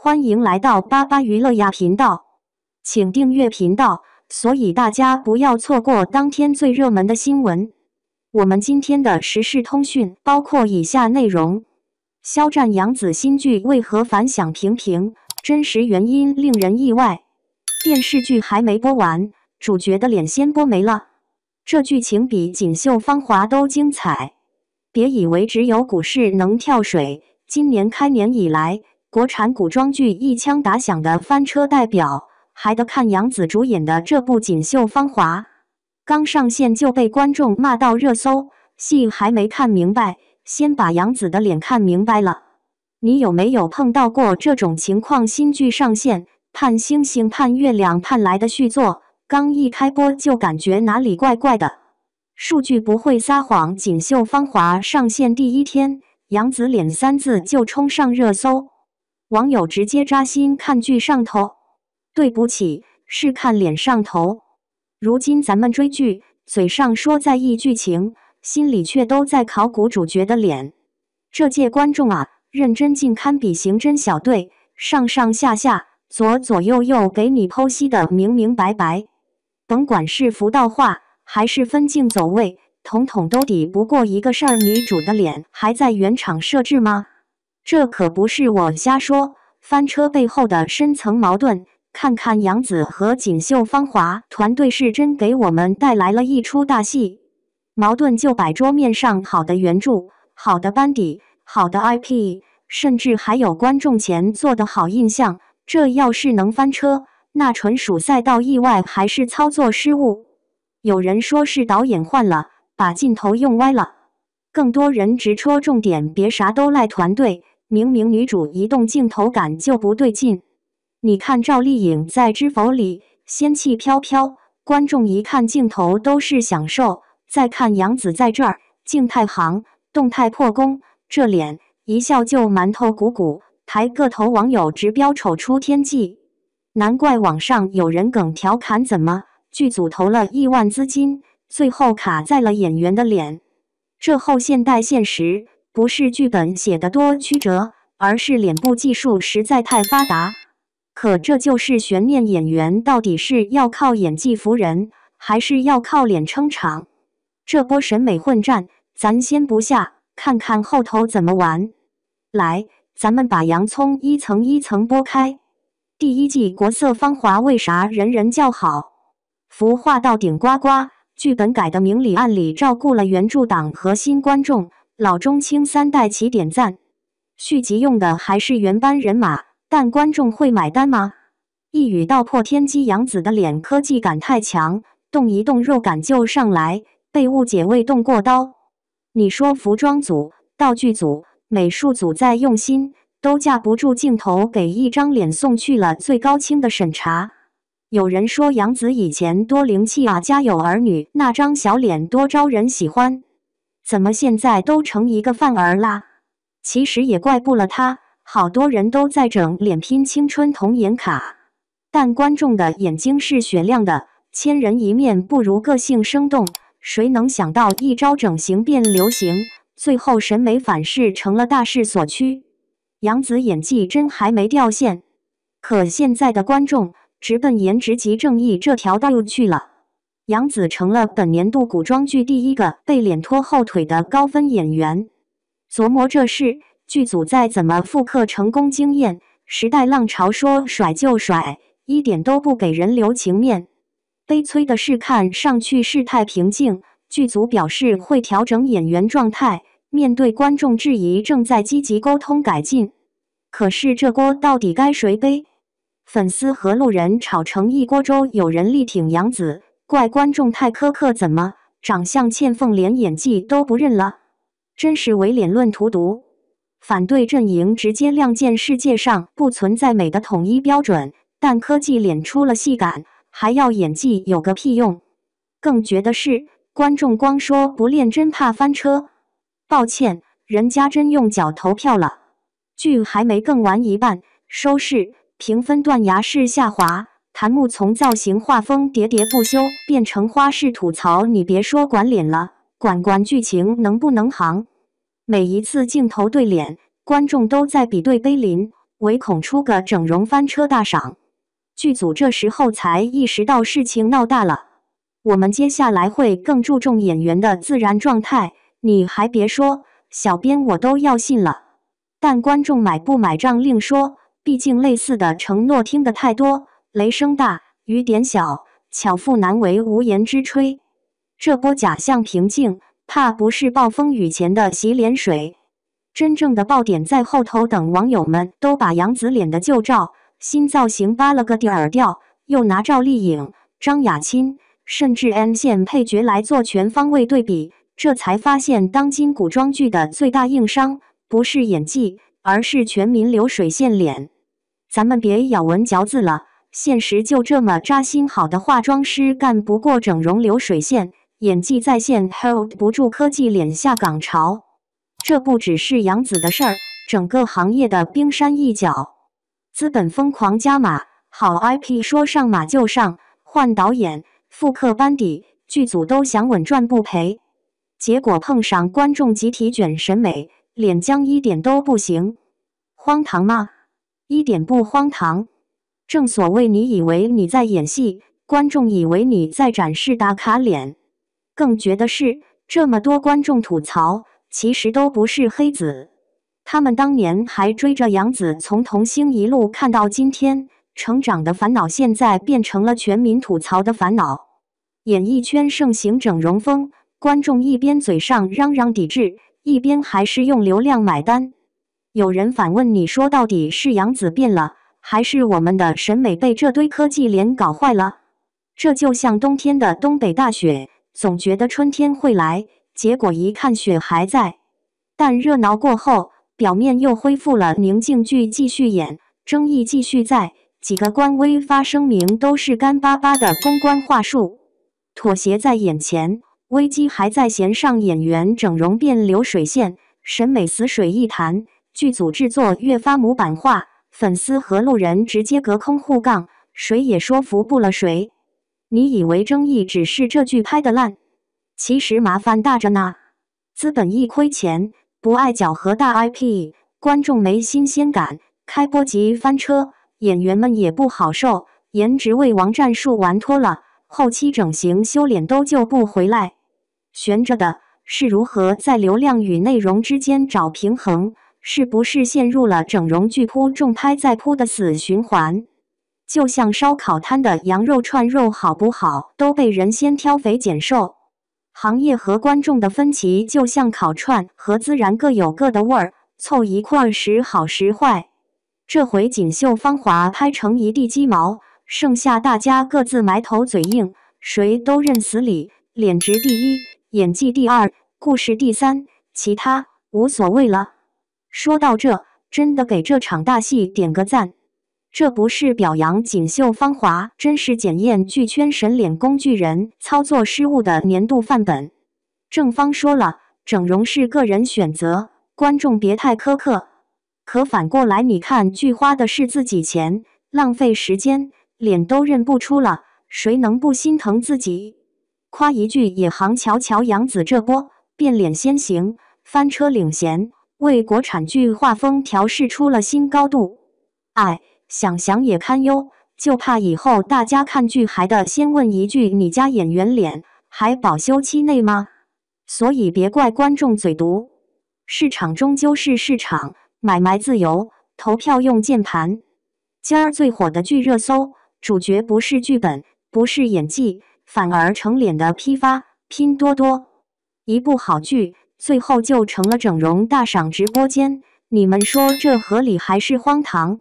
欢迎来到巴巴娱乐呀频道，请订阅频道，所以大家不要错过当天最热门的新闻。我们今天的时事通讯包括以下内容：肖战杨紫新剧为何反响平平？真实原因令人意外。电视剧还没播完，主角的脸先播没了，这剧情比《锦绣芳华》都精彩。别以为只有股市能跳水，今年开年以来，国产古装剧一枪打响的翻车代表，还得看杨紫主演的这部《锦绣芳华》。刚上线就被观众骂到热搜，戏还没看明白，先把杨紫的脸看明白了。你有没有碰到过这种情况？新剧上线，盼星星盼月亮盼来的续作，刚一开播就感觉哪里怪怪的。数据不会撒谎，《锦绣芳华》上线第一天，杨紫脸3字就冲上热搜，网友直接扎心，看剧上头。对不起，是看脸上头。如今咱们追剧，嘴上说在意剧情，心里却都在考古主角的脸。这届观众啊，认真竟堪比刑侦小队，上上下下，左左右右给你剖析的明明白白。甭管是服道化，还是分镜走位，统统都抵不过一个事儿。女主的脸还在原厂设置吗？这可不是我瞎说，翻车背后的深层矛盾，看看杨紫和《锦绣芳华》团队是真给我们带来了一出大戏。矛盾就摆桌面上，好的原著，好的班底，好的 IP， 甚至还有观众前做的好印象，这要是能翻车，那纯属赛道意外还是操作失误。有人说是导演换了，把镜头用歪了，更多人直戳重点，别啥都赖团队，明明女主一动镜头感就不对劲。你看赵丽颖在《知否》里仙气飘飘，观众一看镜头都是享受，再看杨紫在这儿静态行，动态破功，这脸一笑就馒头鼓鼓，抬个头网友直飙丑出天际。难怪网上有人梗调侃，怎么剧组投了亿万资金，最后卡在了演员的脸。这后现代现实，不是剧本写得多曲折，而是脸部技术实在太发达。可这就是悬念，演员到底是要靠演技服人，还是要靠脸撑场？这波审美混战，咱先不下，看看后头怎么玩。来，咱们把洋葱一层一层剥开。第一季国色芳华为啥人人叫好？服化到顶呱呱，剧本改得明里暗里，照顾了原著党和新观众，老中青3代齐点赞。续集用的还是原班人马，但观众会买单吗？一语道破天机，杨紫的脸科技感太强，动一动肉感就上来，被误解为动过刀。你说服装组、道具组、美术组再用心，都架不住镜头给一张脸送去了最高清的审查。有人说杨紫以前多灵气啊，家有儿女，那张小脸多招人喜欢，怎么现在都成一个范儿啦？其实也怪不了她，好多人都在整脸拼青春童颜卡，但观众的眼睛是雪亮的，千人一面不如个性生动。谁能想到一招整形变流行，最后审美反噬成了大势所趋。杨紫演技真还没掉线，可现在的观众直奔颜值及正义这条道路去了。杨紫成了本年度古装剧第一个被脸拖后腿的高分演员。琢磨这事，剧组再怎么复刻成功经验，时代浪潮说甩就甩，一点都不给人留情面。悲催的是，看上去事态平静，剧组表示会调整演员状态，面对观众质疑正在积极沟通改进。可是这锅到底该谁背？粉丝和路人吵成一锅粥，有人力挺杨紫，怪观众太苛刻，怎么长相欠奉，连演技都不认了？真是唯脸论荼毒。反对阵营直接亮剑，世界上不存在美的统一标准，但科技脸出了戏感，还要演技有个屁用？更绝的是，观众光说不练真怕翻车。抱歉，人家真用脚投票了。剧还没更完一半，收视评分断崖式下滑，弹幕从造型画风喋喋不休变成花式吐槽，你别说管脸了，管剧情能不能行？每一次镜头对脸，观众都在比对碑林，唯恐出个整容翻车大赏。剧组这时候才意识到事情闹大了，我们接下来会更注重演员的自然状态。你还别说，小编我都要信了。但观众买不买账另说，毕竟类似的承诺听得太多，雷声大雨点小，巧妇难为无言之炊。这波假象平静，怕不是暴风雨前的洗脸水。真正的爆点在后头，等网友们都把杨紫脸的旧照、新造型扒了个底儿掉，又拿赵丽颖、张雅钦，甚至 N 线配角来做全方位对比，这才发现当今古装剧的最大硬伤不是演技，而是全民流水线脸。咱们别咬文嚼字了，现实就这么扎心，好的化妆师干不过整容流水线，演技在线 hold 不住科技脸下岗潮。这不只是杨紫的事儿，整个行业的冰山一角。资本疯狂加码，好 IP 说上马就上，换导演、复刻班底，剧组都想稳赚不赔。结果碰上观众集体卷审美，脸僵一点都不行。荒唐吗？一点不荒唐。正所谓你以为你在演戏，观众以为你在展示打卡脸。更绝的是，这么多观众吐槽，其实都不是黑子。他们当年还追着杨紫从童星一路看到今天，成长的烦恼现在变成了全民吐槽的烦恼。演艺圈盛行整容风，观众一边嘴上嚷嚷抵制，一边还是用流量买单。有人反问你说，到底是杨紫变了，还是我们的审美被这堆科技脸搞坏了？这就像冬天的东北大雪，总觉得春天会来，结果一看雪还在。但热闹过后，表面又恢复了宁静，剧继续演，争议继续在，几个官微发声明都是干巴巴的公关话术。妥协在眼前，危机还在弦上，演员整容变流水线，审美死水一潭，剧组制作越发模板化，粉丝和路人直接隔空互杠，谁也说服不了谁。你以为争议只是这剧拍得烂？其实麻烦大着呢。资本一亏钱，不爱搅和大 IP， 观众没新鲜感，开播即翻车，演员们也不好受，颜值为王战术玩脱了，后期整形修脸都救不回来。悬着的是如何在流量与内容之间找平衡，是不是陷入了整容剧铺重拍再铺的死循环？就像烧烤摊的羊肉串肉好不好，都被人先挑肥拣瘦。行业和观众的分歧就像烤串和孜然各有各的味儿，凑一块时好时坏。这回锦绣芳华拍成一地鸡毛，剩下大家各自埋头嘴硬，谁都认死理，脸值第一，演技第二，故事第三，其他无所谓了。说到这，真的给这场大戏点个赞。这不是表扬锦绣芳华，真是检验剧圈神脸工具人操作失误的年度范本。正方说了，整容是个人选择，观众别太苛刻。可反过来，你看剧花的是自己钱，浪费时间，脸都认不出了，谁能不心疼自己？夸一句也行，瞧瞧杨紫这波变脸先行，翻车领衔，为国产剧画风调试出了新高度。哎，想想也堪忧，就怕以后大家看剧还得先问一句，你家演员脸还保修期内吗？所以别怪观众嘴毒，市场终究是市场，买卖自由，投票用键盘。今儿最火的剧热搜，主角不是剧本，不是演技，反而成脸的批发，拼多多。一部好剧，最后就成了整容大赏直播间，你们说这合理还是荒唐？